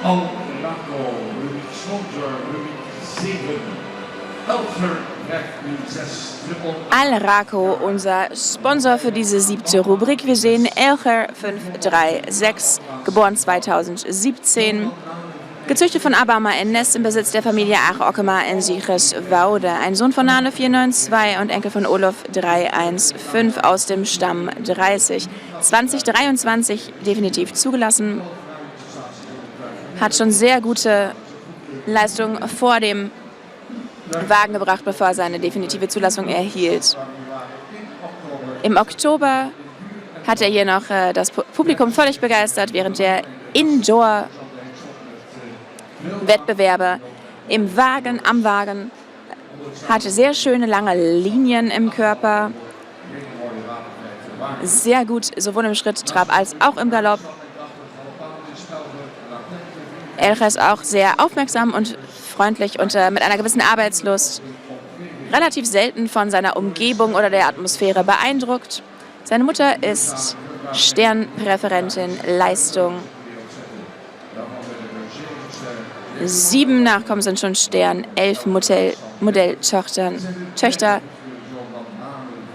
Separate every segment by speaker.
Speaker 1: Al-Laco, Rubik Sponsor, Rubik 7. Elfer, nu 6, triple.
Speaker 2: Al-Raco, unser Sponsor für diese 7. Rubrik. Wir sehen Elcher 536, geboren 2017. Gezüchtet von Abama Enes im Besitz der Familie Ach-Ockema in Sicherswoude. Ein Sohn von Nane 492 und Enkel von Olof 315 aus dem Stamm 30. 2023 definitiv zugelassen. Hat schon sehr gute Leistungen vor dem Wagen gebracht, bevor er seine definitive Zulassung erhielt. Im Oktober hat er hier noch das Publikum völlig begeistert, während der Indoor-Wettbewerbe am Wagen, hatte sehr schöne lange Linien im Körper, sehr gut sowohl im Schritt, Trab als auch im Galopp. Elcher ist auch sehr aufmerksam und freundlich und mit einer gewissen Arbeitslust, relativ selten von seiner Umgebung oder der Atmosphäre beeindruckt. Seine Mutter ist Sternpräferentin Leistung. 7 Nachkommen sind schon Stern, 11 Modelltöchter.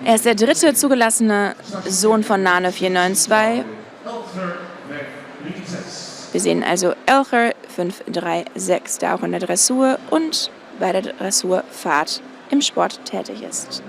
Speaker 2: Er ist der 3. zugelassene Sohn von Nane 492. Wir sehen also Elcher 536, der auch in der Dressur und bei der Dressurfahrt im Sport tätig ist.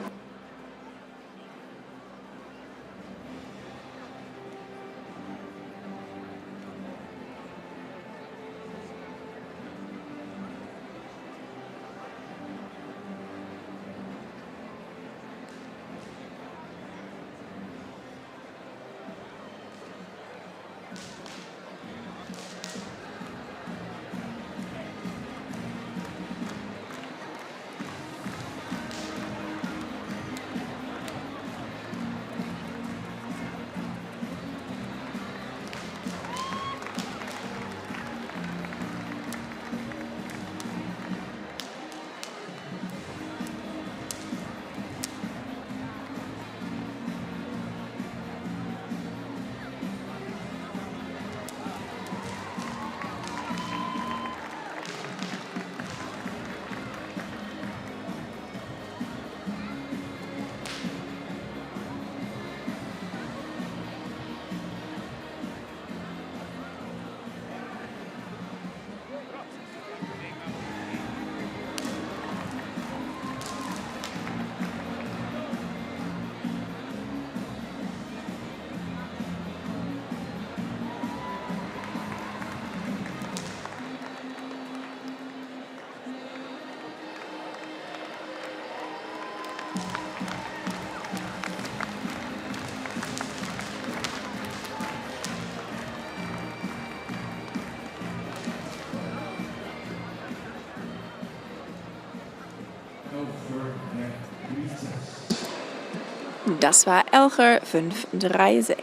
Speaker 2: Das war Elcher 536.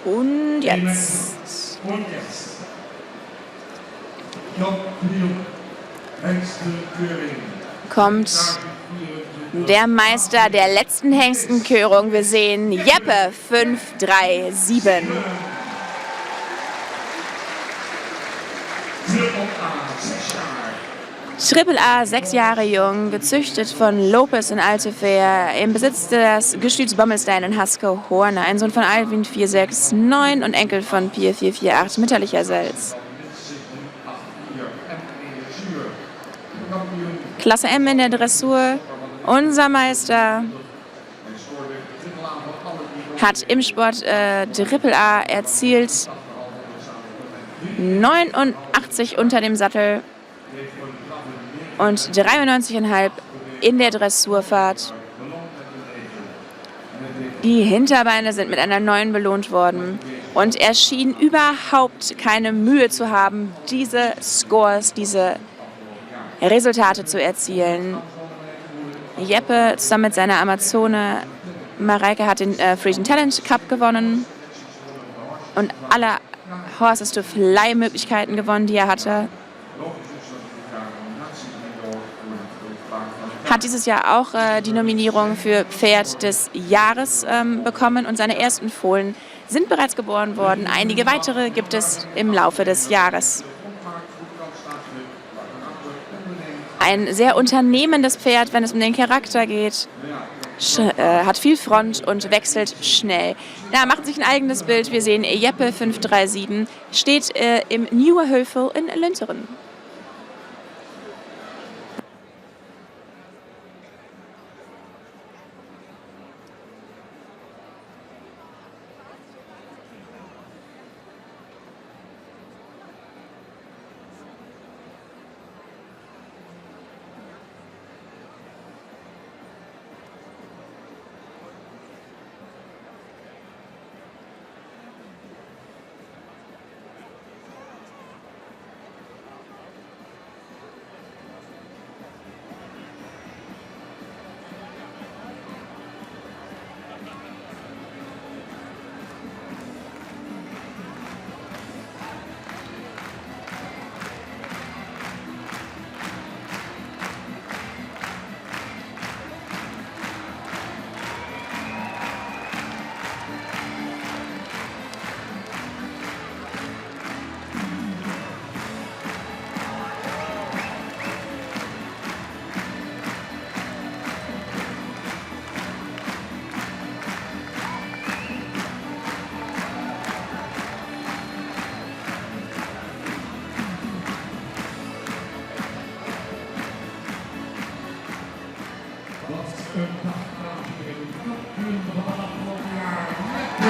Speaker 2: Und jetzt kommt der Meister der letzten Hengstenkörung. Wir sehen Jeppe 537. Triple A, 6 Jahre jung, gezüchtet von Lopez in Alteveer, im Besitz des Gestüts Bommelstein in Haskell-Horne, ein Sohn von Alvin 469 und Enkel von Pier 448 mütterlicherseits. Klasse M in der Dressur. Unser Meister hat im Sport Triple A erzielt, 89 unter dem Sattel und 93,5 in der Dressurfahrt. Die Hinterbeine sind mit einer 9 belohnt worden und er schien überhaupt keine Mühe zu haben, diese Scores, diese Resultate zu erzielen. Jeppe zusammen mit seiner Amazone Mareike hat den Frisian Talent Cup gewonnen und alle Horses to Fly Möglichkeiten gewonnen, die er hatte. hat dieses Jahr auch die Nominierung für Pferd des Jahres bekommen und seine ersten Fohlen sind bereits geboren worden. Einige weitere gibt es im Laufe des Jahres. Ein sehr unternehmendes Pferd, wenn es um den Charakter geht. Hat viel Front und wechselt schnell. Ja, macht sich ein eigenes Bild. Wir sehen Jeppe 537, steht im Nieuwe Hövel in Lunteren.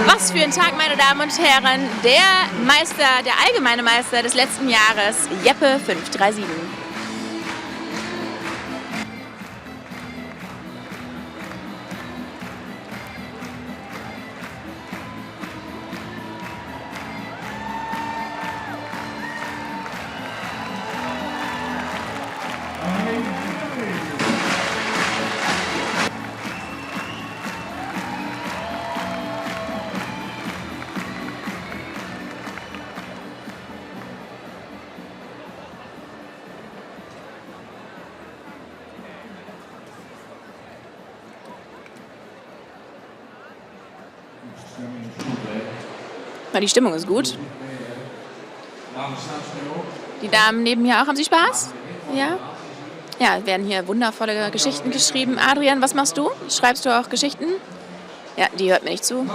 Speaker 2: Was für ein Tag, meine Damen und Herren. Der Meister, der allgemeine Meister des letzten Jahres, Jeppe 537. Die Stimmung ist gut. Die Damen neben mir auch. Haben Sie Spaß? Ja? Ja, werden hier wundervolle Geschichten geschrieben. Adrian, was machst du? Schreibst du auch Geschichten? Ja, die hört mir nicht zu.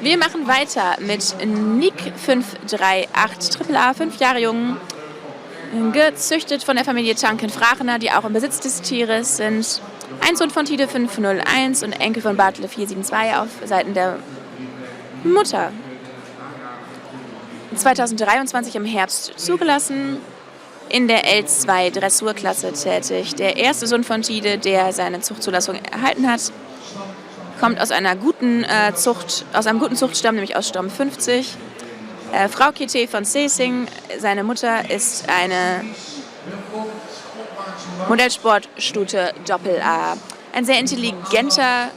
Speaker 2: Wir machen weiter mit Nick 538, Triple A, 5 Jahre jung, gezüchtet von der Familie Tanken-Frachener, die auch im Besitz des Tieres sind. Ein Sohn von Tide 501 und Enkel von Bartle 472 auf Seiten der Mutter. 2023 im Herbst zugelassen, in der L2 Dressurklasse tätig. Der erste Sohn von Tide, der seine Zuchtzulassung erhalten hat, kommt aus einer guten aus einem guten Zuchtstamm, nämlich aus Stamm 50. Frau Kite von Seesing, seine Mutter ist eine Modellsportstute Doppel A. Ein sehr intelligenter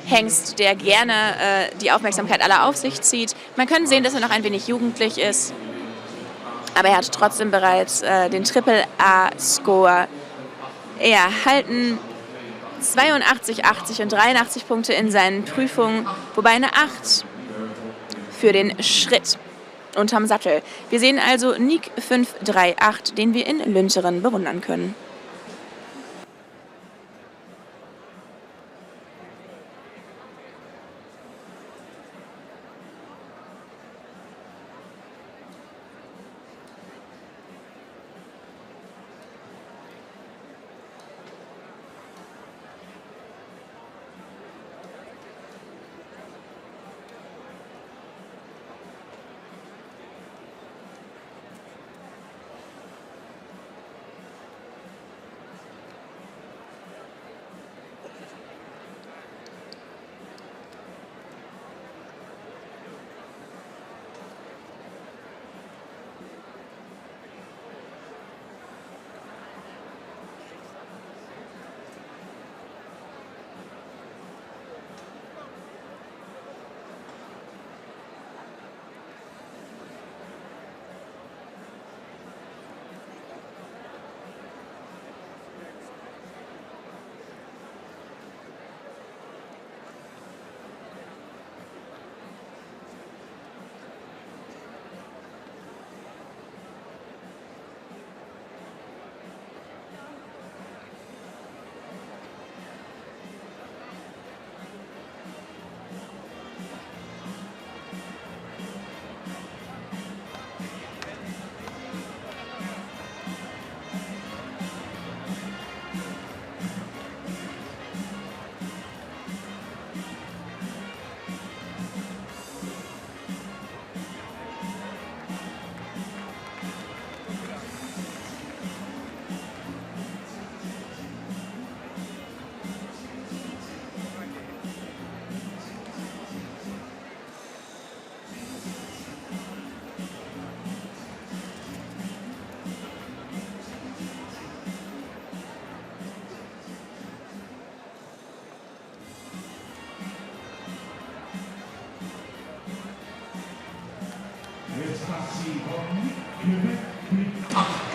Speaker 2: Hengst, der gerne die Aufmerksamkeit aller auf sich zieht. Man kann sehen, dass er noch ein wenig jugendlich ist, aber er hat trotzdem bereits den Triple-A-Score erhalten. 82, 80 und 83 Punkte in seinen Prüfungen, wobei eine 8 für den Schritt unterm Sattel. Wir sehen also Nick 538, den wir in Lunteren bewundern können.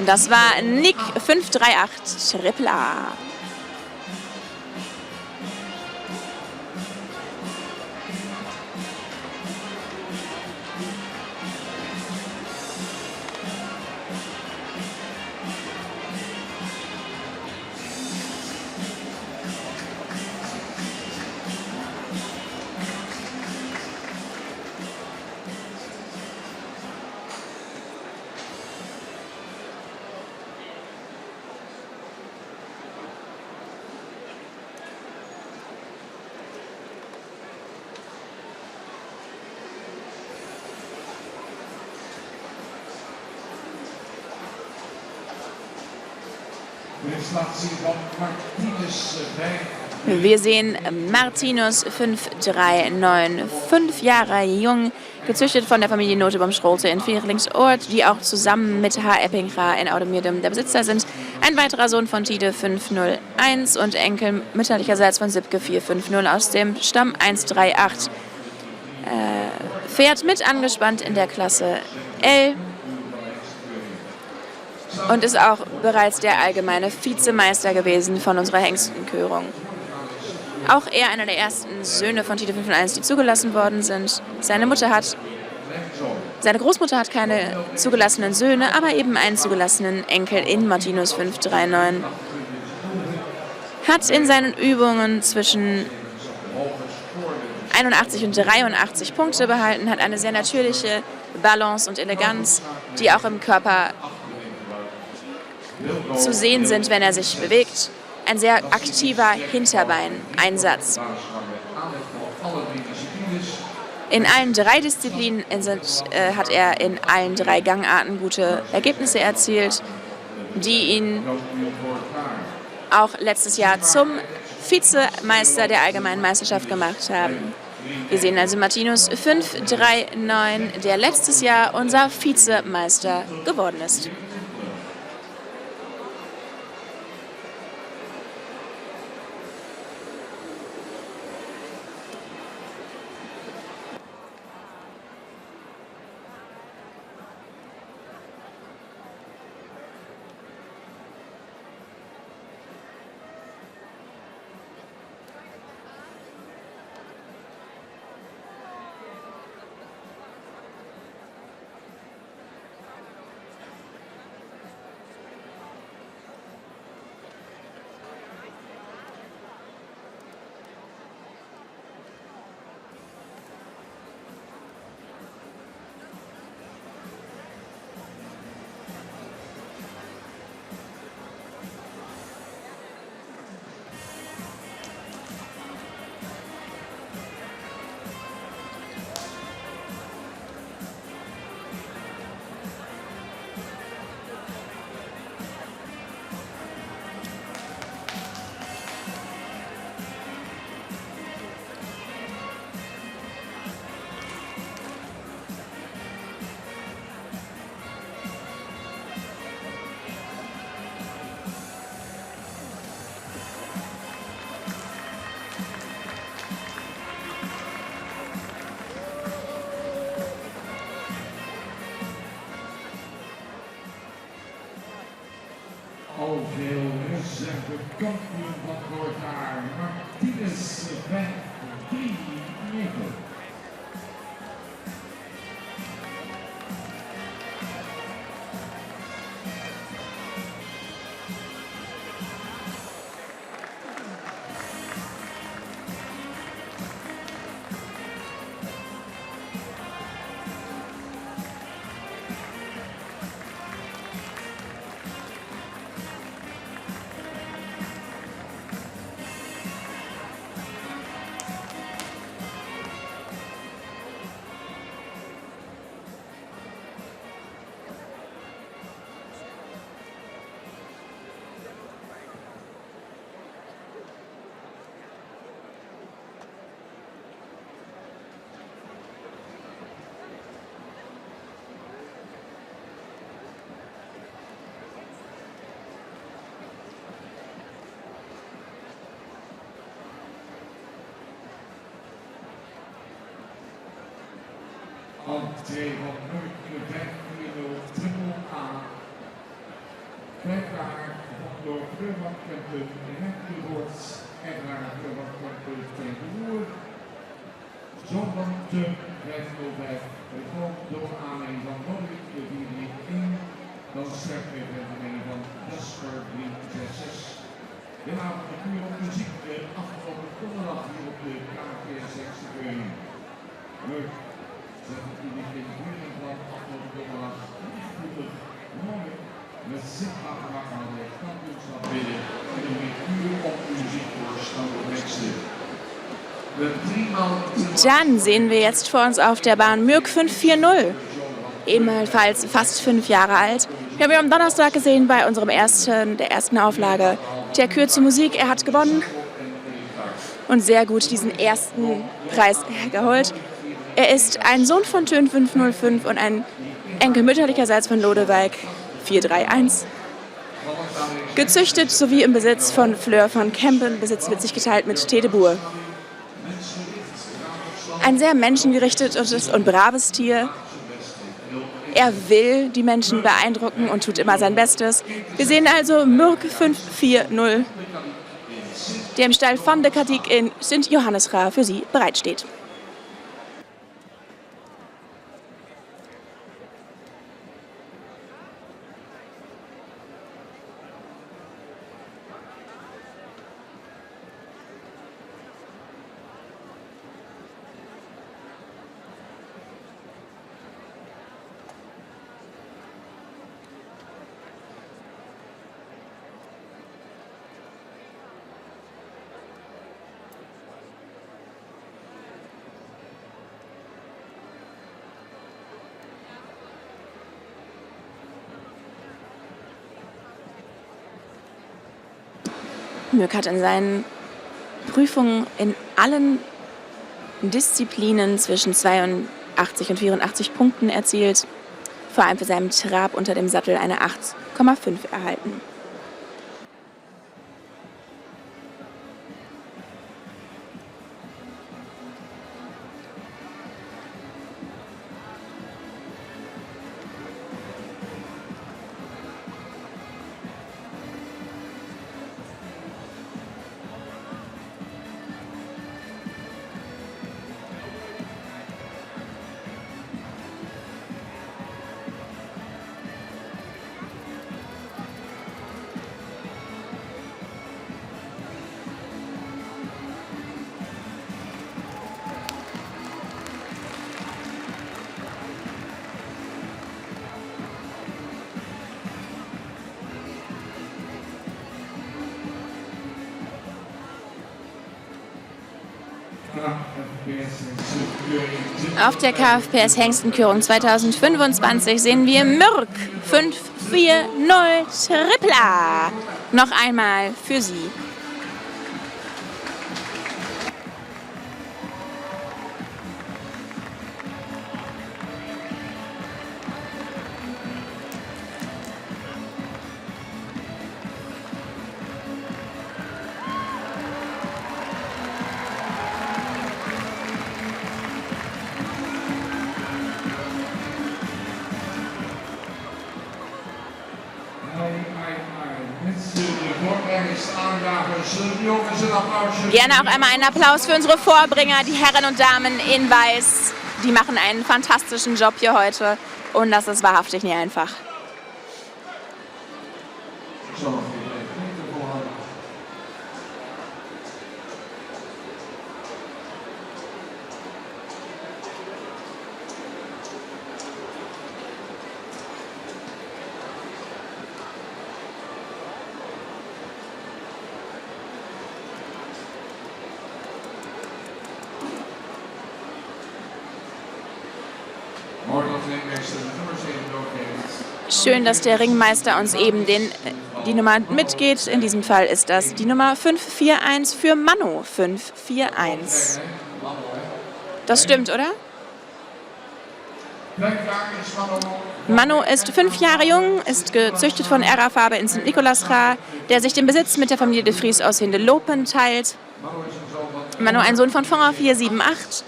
Speaker 2: Das war Nick 538 Triple A. Wir sehen Martinus 5395, 5 Jahre jung, gezüchtet von der Familie Notebaum-Schrolte in Vierlingsort, die auch zusammen mit H. Eppingra in Audomirdum der Besitzer sind. Ein weiterer Sohn von Tide 501 und Enkel mütterlicherseits von Sipke 450 aus dem Stamm 138. Fährt mit angespannt in der Klasse L und ist auch bereits der allgemeine Vizemeister gewesen von unserer Hengstenkörung. Auch er einer der ersten Söhne von Tide 501, die zugelassen worden sind. Seine Großmutter hat keine zugelassenen Söhne, aber eben einen zugelassenen Enkel in Martinus 539. Hat in seinen Übungen zwischen 81 und 83 Punkte behalten, hat eine sehr natürliche Balance und Eleganz, die auch im Körper zu sehen sind, wenn er sich bewegt. Ein sehr aktiver Hinterbeineinsatz. In allen 3 Disziplinen hat er in allen 3 Gangarten gute Ergebnisse erzielt, die ihn auch letztes Jahr zum Vizemeister der Allgemeinen Meisterschaft gemacht haben. Wir sehen also Martinus 539, der letztes Jahr unser Vizemeister geworden ist.
Speaker 1: Alveel gezegde kampioen van vorig jaar, Martinus 539. Entree van Murk 540 Triple A. Kwijtbaar door Kleurman Kempen Renkeroorts en naar Kleurman Kempen Tegenwoer. Zo'n van de 505. Gevolgd door aanleiding van Noordelijk de 431. Dan sterk met de aanleiding van Jasper 366. De avond de puur op muziek afgelopen donderdag hier op de KV6 Keuring. Leuk. Zet het publiek in de buurt van afgelopen donderdag. Goed, mooi. Met zichtbaar gemaakt aan de kampioenschap binnen. En dan weer puur op muziek voor standaardteksten.
Speaker 2: Dann sehen wir jetzt vor uns auf der Bahn Mürk 540. Ebenfalls fast 5 Jahre alt. Wir haben ihn am Donnerstag gesehen bei der ersten Auflage der Kürze Musik. Er hat gewonnen und sehr gut diesen ersten Preis geholt. Er ist ein Sohn von Tön 505 und ein Enkel mütterlicherseits von Lodewijk 431. Gezüchtet sowie im Besitz von Fleur von Kempen, Besitz wird sich geteilt mit Tedeboer. Ein sehr menschengerichtetes und braves Tier. Er will die Menschen beeindrucken und tut immer sein Bestes. Wir sehen also Mürk 540, der im Stall von de Katik in Sint-Johannesra für Sie bereitsteht. Mürk hat in seinen Prüfungen in allen Disziplinen zwischen 82 und 84 Punkten erzielt. Vor allem für seinen Trab unter dem Sattel eine 8,5 erhalten. Auf der KFPS Hengstenkörung 2025 sehen wir Mürk 540 Tripler. Noch einmal für Sie. Gerne auch einmal einen Applaus für unsere Vorbringer, die Herren und Damen in Weiß. Die machen einen fantastischen Job hier heute und das ist wahrhaftig nicht einfach. Schön, dass der Ringmeister uns eben die Nummer mitgeht. In diesem Fall ist das die Nummer 541 für Manu 541. Das stimmt, oder? Manu ist 5 Jahre jung, ist gezüchtet von R.A. Farbe in St. Nicolasra, der sich den Besitz mit der Familie de Vries aus Hindelopen teilt. Manu ein Sohn von Fonga 478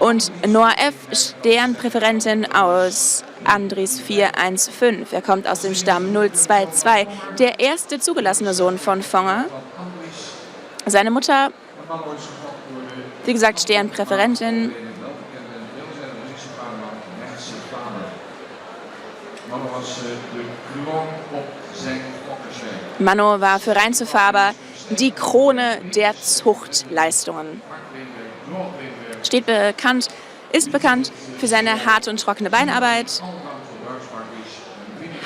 Speaker 2: Und Noah F., Sternpräferentin aus Andries 415. Er kommt aus dem Stamm 022, der erste zugelassene Sohn von Fonger. Seine Mutter, wie gesagt, Sternpräferentin. Mano war für Reince Faber die Krone der Zuchtleistungen. Ist bekannt für seine harte und trockene Beinarbeit.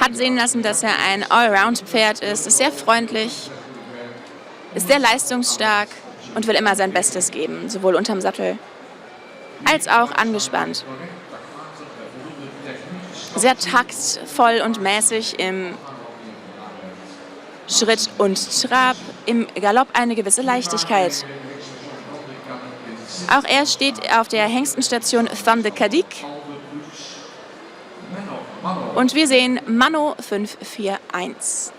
Speaker 2: Hat sehen lassen, dass er ein Allround-Pferd ist sehr freundlich, ist sehr leistungsstark und will immer sein Bestes geben, sowohl unterm Sattel als auch angespannt. Sehr taktvoll und mäßig im Schritt und Trab, im Galopp eine gewisse Leichtigkeit. Auch er steht auf der Hengstenstation Van de Kadik. Und wir sehen Mano 541.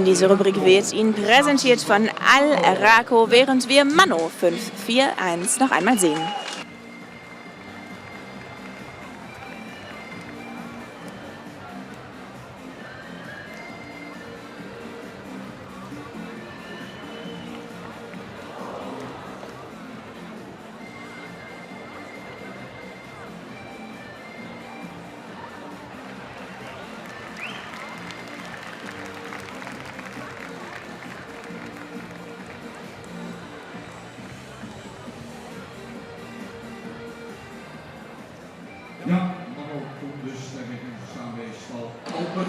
Speaker 2: Diese Rubrik wird Ihnen präsentiert von Al-Rako, während wir Mano 541 noch einmal sehen.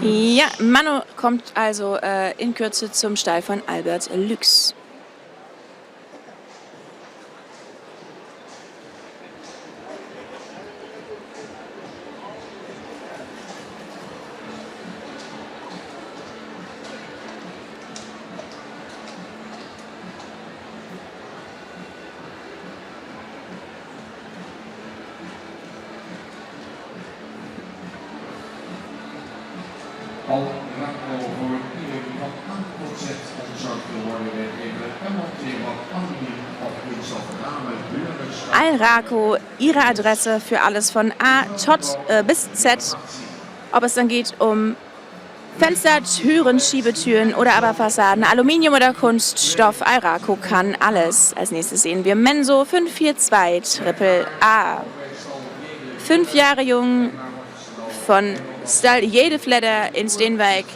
Speaker 2: Ja, Mano kommt also in Kürze zum Stall von Albert Lux.
Speaker 1: Al-Rako voor iedereen wat aanbod ontzorgd te worden weggeven en monteren wat anderen auf Kunststoffrahmen,
Speaker 2: Al-Rako, Ihre Adresse für alles von A bis Z, ob es dann geht um Fenster, Türen, Schiebetüren oder aber Fassaden, Aluminium oder Kunststoff. Al-Rako kann alles. Als nächstes sehen wir Menso 542 Triple A. 5 Jahre jung, von Stall Jedefledder in Steenwijk,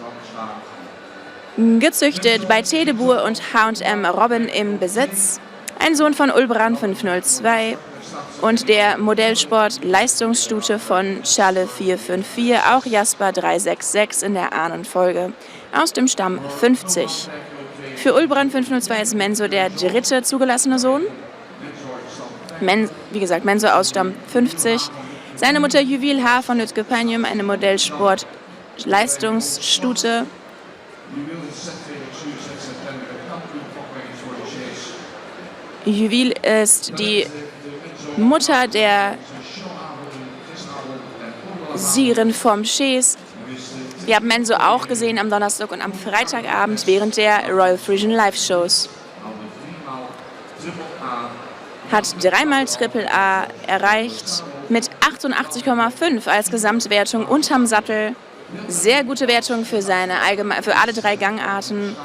Speaker 2: gezüchtet bei Tedeboer und H&M Robin im Besitz. Ein Sohn von Ulbrand 502 und der Modellsport Leistungsstute von Charles 454, auch Jasper 366 in der Ahnenfolge, aus dem Stamm 50. Für Ulbrand 502 ist Menso der dritte zugelassene Sohn. Wie gesagt, Menso aus Stamm 50. Seine Mutter Juwel H. von Lütgepanium, eine Modellsport Leistungsstute. Juwil ist die Mutter der Siegerin vom Chase. Wir haben Menzo auch gesehen am Donnerstag und am Freitagabend während der Royal Frisian Live-Shows. Hat dreimal Triple A erreicht mit 88,5 als Gesamtwertung unterm Sattel. Sehr gute Wertung für für alle 3 Gangarten.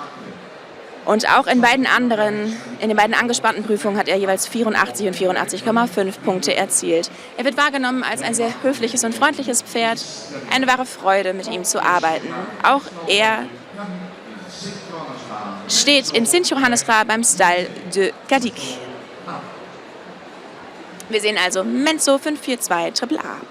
Speaker 2: Und auch in den beiden angespannten Prüfungen hat er jeweils 84 und 84,5 Punkte erzielt. Er wird wahrgenommen als ein sehr höfliches und freundliches Pferd. Eine wahre Freude, mit ihm zu arbeiten. Auch er steht in Sint-Johannes-Ra beim Stall de Gadik. Wir sehen also Menzo 542 Triple A.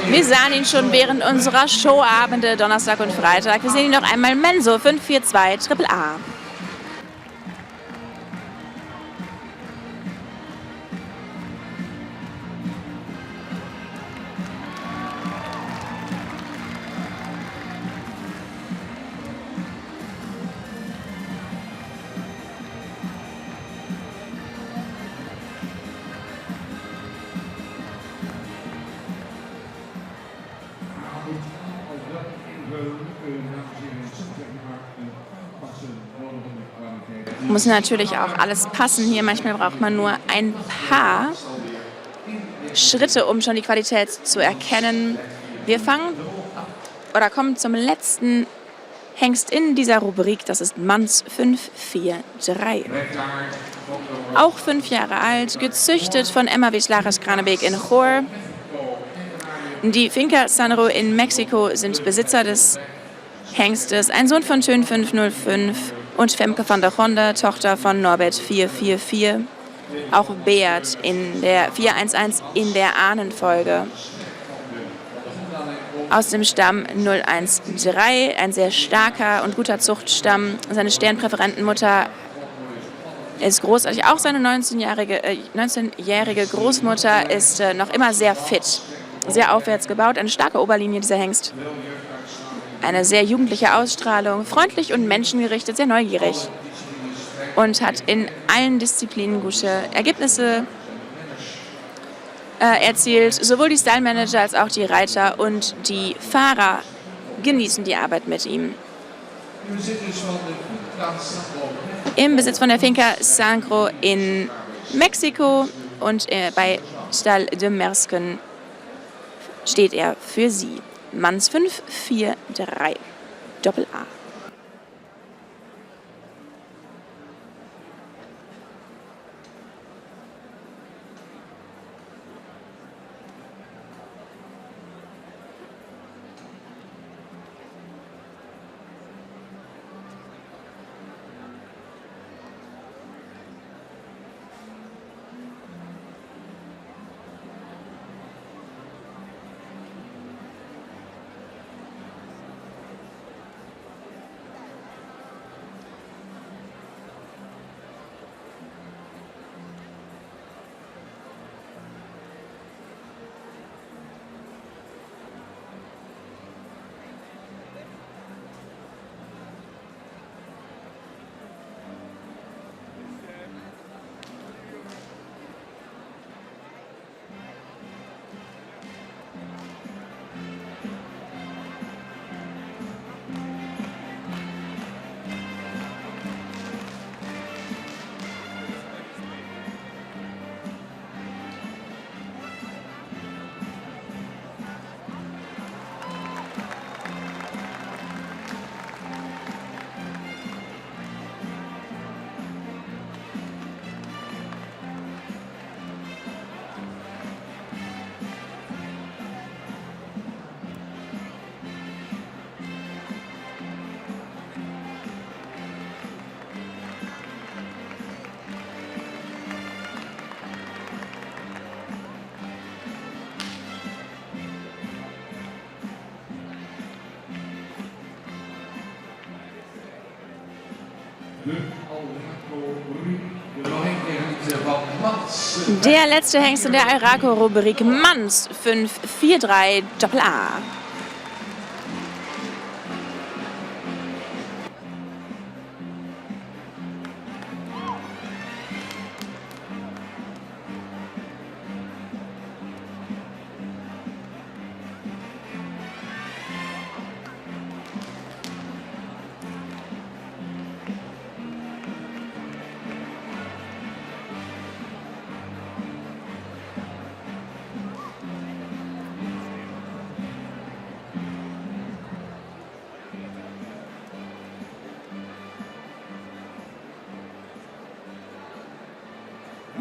Speaker 2: Wir sahen ihn schon während unserer Showabende Donnerstag und Freitag. Wir sehen ihn noch einmal. Menzo 542 Triple A. Muss natürlich auch alles passen hier. Manchmal braucht man nur ein paar Schritte, um schon die Qualität zu erkennen. Wir kommen zum letzten Hengst in dieser Rubrik. Das ist Manz 543. Auch 5 Jahre alt, gezüchtet von Emma Wislares-Kranebeek in Chor. Die Finca Sanro in Mexiko sind Besitzer des Hengstes. Ein Sohn von Tön 505 und Femke van der Honda, Tochter von Norbert 444. Auch Beat in der 411 in der Ahnenfolge. Aus dem Stamm 013, ein sehr starker und guter Zuchtstamm. Seine Sternpräferentenmutter ist großartig. Auch seine 19-jährige Großmutter ist noch immer sehr fit, sehr aufwärts gebaut. Eine starke Oberlinie, dieser Hengst. Eine sehr jugendliche Ausstrahlung, freundlich und menschengerichtet, sehr neugierig. Und hat in allen Disziplinen gute Ergebnisse erzielt. Sowohl die Style-Manager als auch die Reiter und die Fahrer genießen die Arbeit mit ihm. Im Besitz von der Finca Sanro in Mexiko und bei Stall de Mersken steht er für sie. Manz 543 Doppel A.
Speaker 1: de Alraco-rubrik. De Lohenk van Mans.
Speaker 2: Der letzte Hengst in der Alraco-Rubrik Mans 543 Doppel A.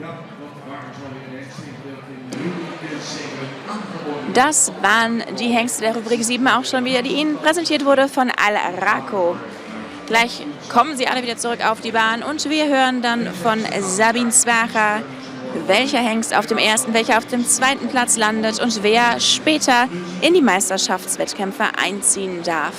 Speaker 1: Ja, dat waren zo weer de hengsten in de Rubrik 7 aangeboden.
Speaker 2: Das waren die Hengste der Rubrik 7 auch schon wieder, die Ihnen präsentiert wurde von Alraco. Gleich kommen sie alle wieder zurück auf die Bahn und wir hören dann von Sabine Zwacher, welcher Hengst auf dem ersten, welcher auf dem zweiten Platz landet und wer später in die Meisterschaftswettkämpfe einziehen darf.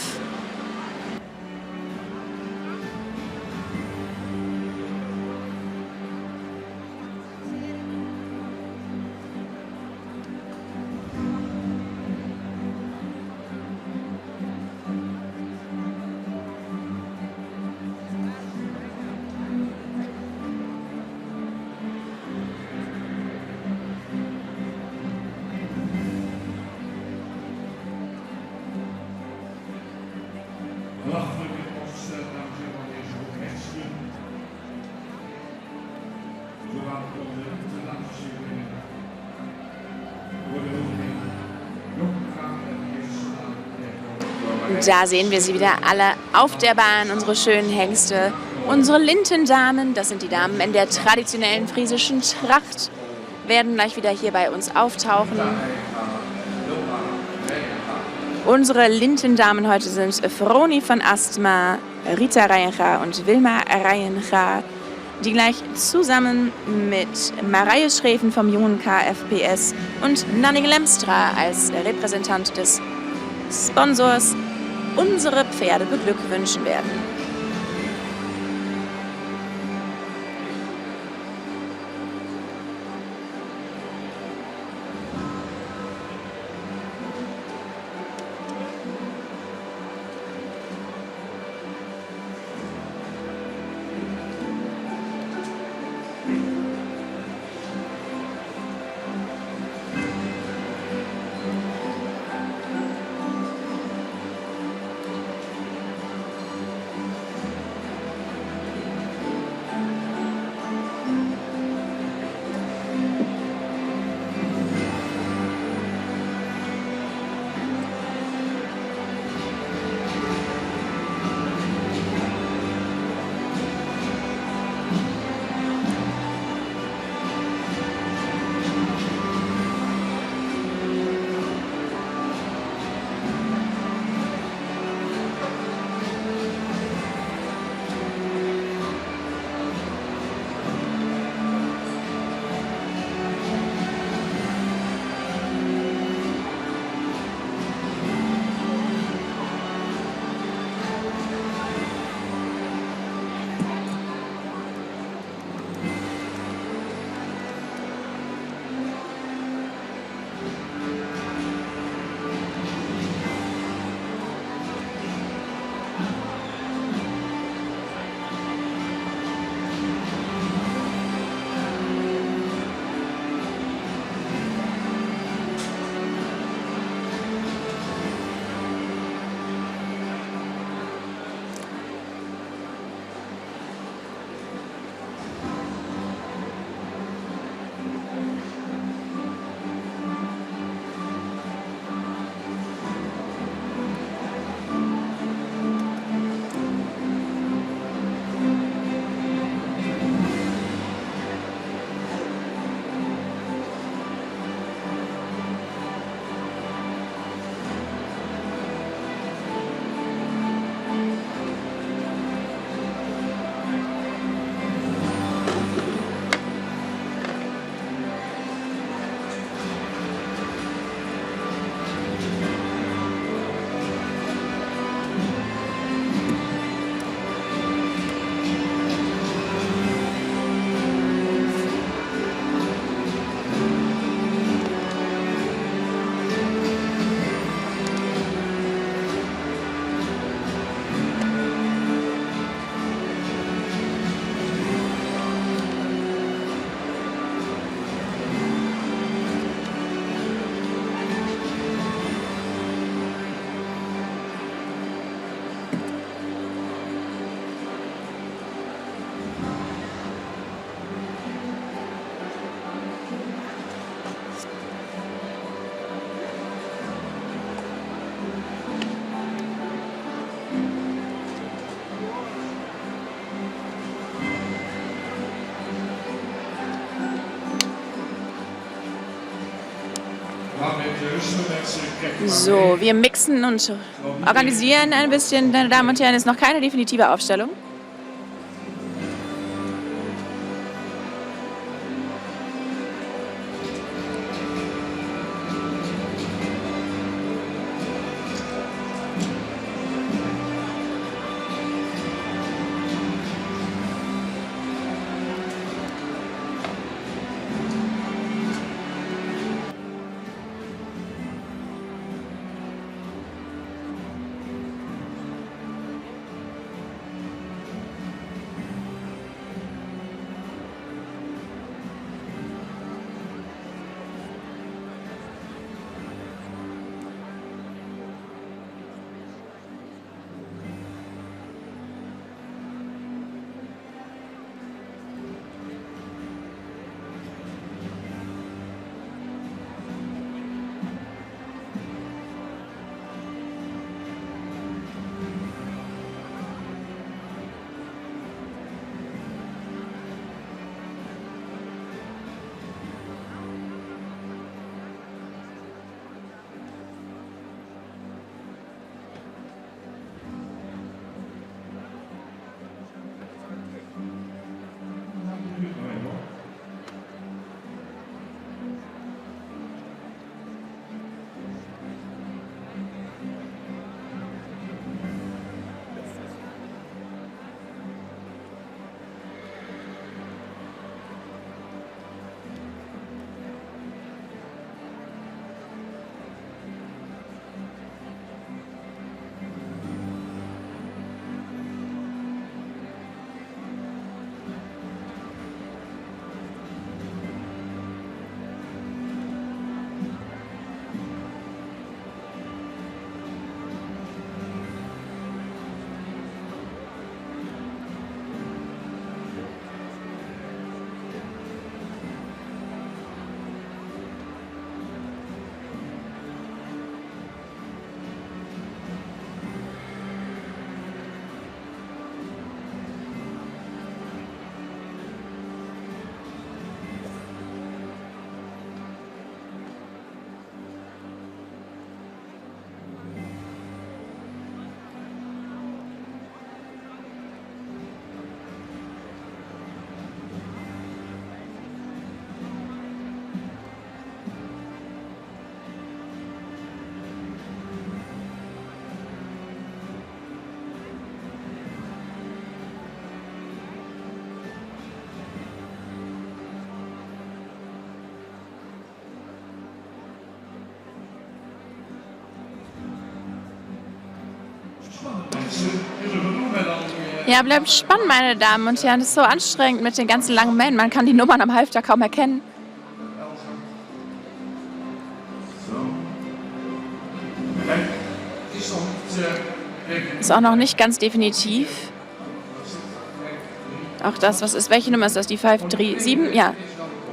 Speaker 1: Wachten we ons dames en heren deze groep hengsten. Zodat de laatste worden
Speaker 2: Da sehen wir sie wieder alle auf der Bahn, unsere schönen Hengste, unsere Lintendamen, das sind die Damen in der traditionellen friesischen Tracht, werden gleich wieder hier bei uns auftauchen. Unsere Lintendamen heute sind Froni von Astma, Rita Reiencha und Wilma Reiencha, die gleich zusammen mit Mareie Schreven vom jungen KFPS und Nanning Lemstra als Repräsentant des Sponsors unsere Pferde beglückwünschen werden. So, wir mixen und organisieren ein bisschen, meine Damen und Herren, ist noch keine definitive Aufstellung. Ja, bleibt spannend, meine Damen und Herren. Das ist so anstrengend mit den ganzen langen Männern. Man kann die Nummern am Halfter kaum erkennen. Ist auch noch nicht ganz definitiv. Auch das, was ist, welche Nummer ist das? Die 537? Ja,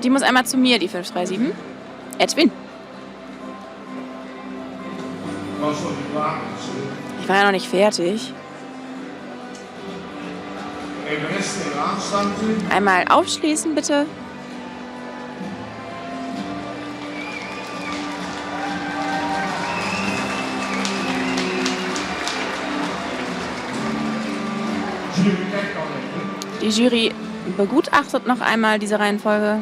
Speaker 2: die muss einmal zu mir, die 537. Edwin. Ich war ja noch nicht fertig. Einmal aufschließen, bitte. Die Jury begutachtet noch einmal diese Reihenfolge.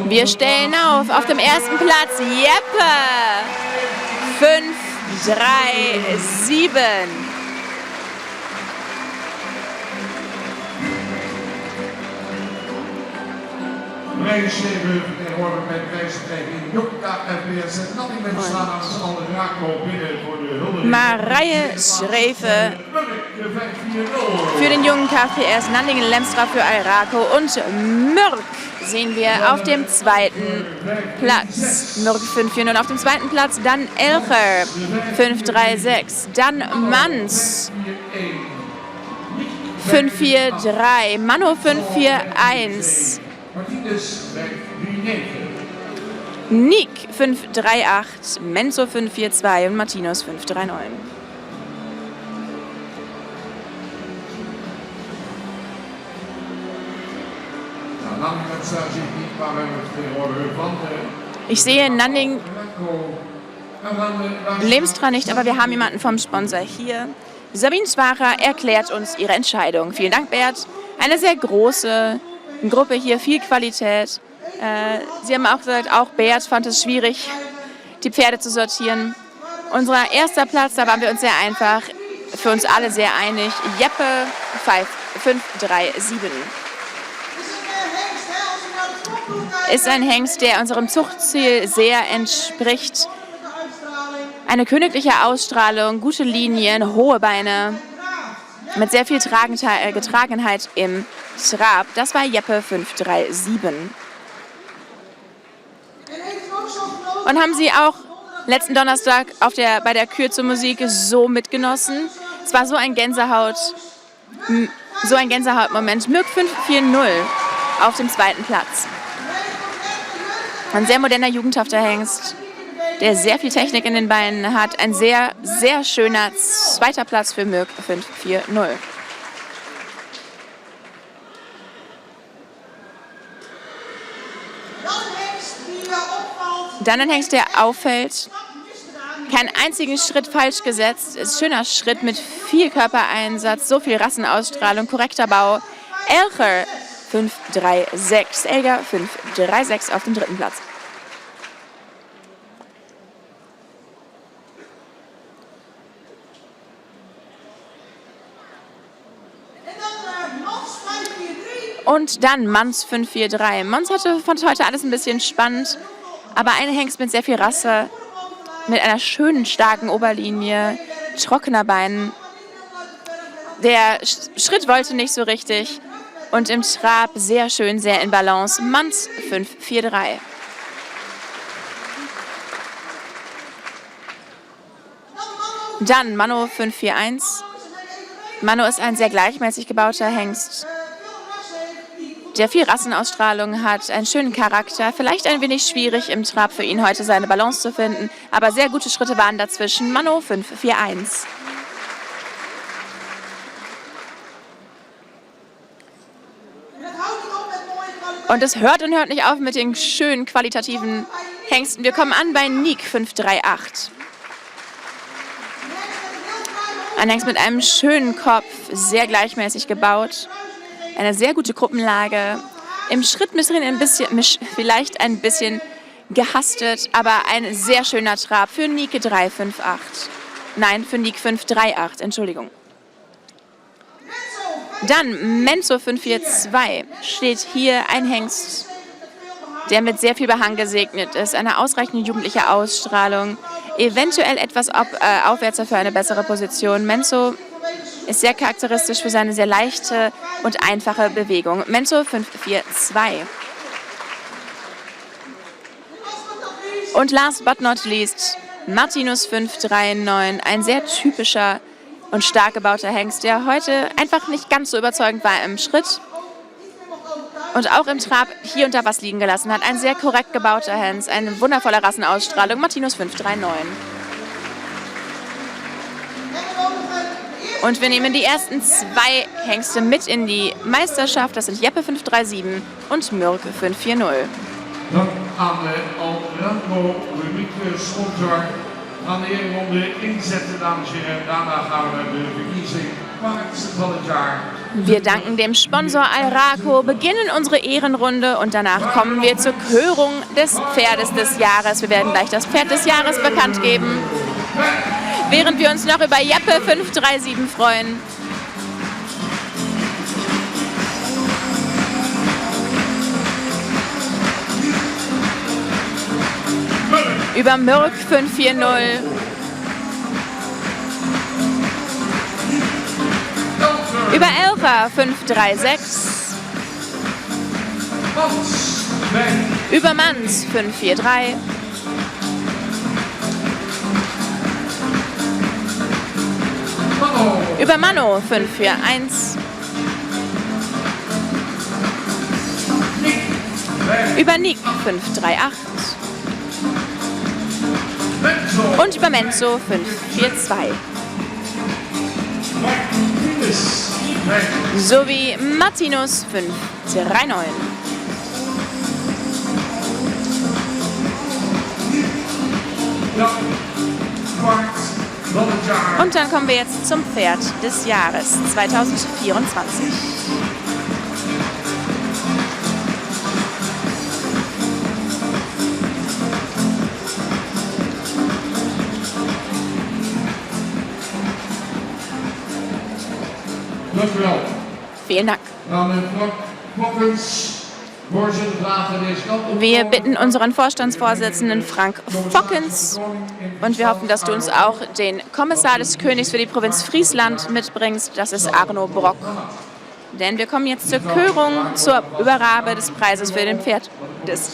Speaker 2: Wir stellen auf dem ersten Platz Jeppe 537. Marije Schrefe für den jungen KPS, Nandingen-Lemstra für Alraco und Mürk sehen wir auf dem zweiten Platz. Mürk 540 und auf dem zweiten Platz dann Elcher 536, dann Manns 5-4-3, Mano 5-4-1,
Speaker 1: Martinez bij 3-9.
Speaker 2: Nick 5-3-8, Menzo 5-4-2 und Martinus 5-3-9. Ich sehe Nanning Lemstra nicht, aber wir haben jemanden vom Sponsor hier. Sabine Schwacher erklärt uns ihre Entscheidung. Vielen Dank, Bert. Eine sehr große Gruppe hier, viel Qualität. Sie haben auch gesagt, auch Bert fand es schwierig, die Pferde zu sortieren. Unser erster Platz, da waren wir uns sehr einfach, für uns alle sehr einig. Jeppe 5-3-7. Ist ein Hengst, der unserem Zuchtziel sehr entspricht. Eine königliche Ausstrahlung, gute Linien, hohe Beine, mit sehr viel Getragenheit im Trab. Das war Jeppe 5-3-7. Und haben Sie auch letzten Donnerstag bei der Kür zur Musik so mitgenossen? Es war so ein Gänsehautmoment. Mirk 5-4-0 auf dem zweiten Platz. Ein sehr moderner, jugendhafter Hengst, der sehr viel Technik in den Beinen hat. Ein sehr, sehr schöner zweiter Platz für Mirk 5-4-0. Dann ein Hengst, der auffällt. Keinen einzigen Schritt falsch gesetzt. Ist ein schöner Schritt mit viel Körpereinsatz, so viel Rassenausstrahlung, korrekter Bau. Elcher 5-3-6. Elger 5-3-6 auf dem dritten Platz. Und dann Mans 5-4-3. Mans fand heute alles ein bisschen spannend, aber ein Hengst mit sehr viel Rasse, mit einer schönen, starken Oberlinie, trockener Beinen. Der Schritt wollte nicht so richtig und im Trab sehr schön, sehr in Balance. Mans 5-4-3. Dann Mano 5-4-1. Mano ist ein sehr gleichmäßig gebauter Hengst, der viel Rassenausstrahlung hat, einen schönen Charakter. Vielleicht ein wenig schwierig im Trab für ihn heute seine Balance zu finden, aber sehr gute Schritte waren dazwischen. Mano 5-4-1. Und es hört und hört nicht auf mit den schönen qualitativen Hengsten. Wir kommen an bei Nick 5-3-8. Ein Hengst mit einem schönen Kopf, sehr gleichmäßig gebaut. Eine sehr gute Gruppenlage. Im Schritt vielleicht ein bisschen gehastet, aber ein sehr schöner Trab für Nike 3-5-8. Nein, für Nick 5-3-8, Entschuldigung. Dann Menzo 5-4-2 steht hier ein Hengst, der mit sehr viel Behang gesegnet ist. Eine ausreichende jugendliche Ausstrahlung, eventuell etwas aufwärts für eine bessere Position. Menzo ist sehr charakteristisch für seine sehr leichte und einfache Bewegung. Menzo 5-4-2. Und last but not least, Martinus 5-3-9. Ein sehr typischer und stark gebauter Hengst, der heute einfach nicht ganz so überzeugend war im Schritt und auch im Trab hier und da was liegen gelassen hat. Ein sehr korrekt gebauter Hengst, eine wundervolle Rassenausstrahlung. Martinus 5-3-9. Und wir nehmen die ersten zwei Hengste mit in die Meisterschaft. Das sind Jeppe 5-3-7 und Mirk 5-4-0.
Speaker 1: Dan aan de Alranco Rubriek sponsor gaan de ereronde inzetten, dames en heren. Daarna gaan we de verkiezing paard van het jaar.
Speaker 2: Wir danken dem Sponsor Alraco, beginnen unsere Ehrenrunde und danach kommen wir zur Körung des Pferdes des Jahres. Wir werden gleich das Pferd des Jahres bekannt geben, während wir uns noch über Jeppe 5-3-7 freuen. Über Mirk 5-4-0. Über Elcher 5-3-6. Über Mans 5-4-3. Über Mano 5-4-1. Über Nick 538. Und über Menzo 542. Sowie Martinus 539. Und dann kommen wir jetzt zum Pferd des Jahres 2024.
Speaker 1: Dank u wel.
Speaker 2: Vielen Dank.
Speaker 1: Dan Frank Fokkens, voorzitter vragen deze kant op.
Speaker 2: Wir bitten unseren Vorstandsvorsitzenden Frank Fokkens und wir hoffen, dass du uns auch den Kommissar des Königs für die Provinz Friesland mitbringst. Das ist Arno Brock. Denn wir kommen jetzt zur Körung, zur Übergabe des Preises für den Pferd des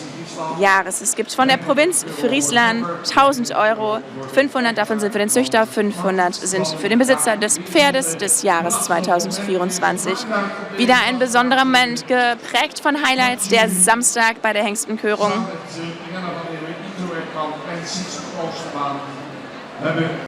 Speaker 2: Jahres. Es gibt von der Provinz Friesland 1.000 €, 500 davon sind für den Züchter, 500 sind für den Besitzer des Pferdes des Jahres 2024. Wieder ein besonderer Moment, geprägt von Highlights, der Samstag bei der Hengstenkörung.
Speaker 1: Met de renner van de Iederwerkamp en Siets Oosterbaan hebben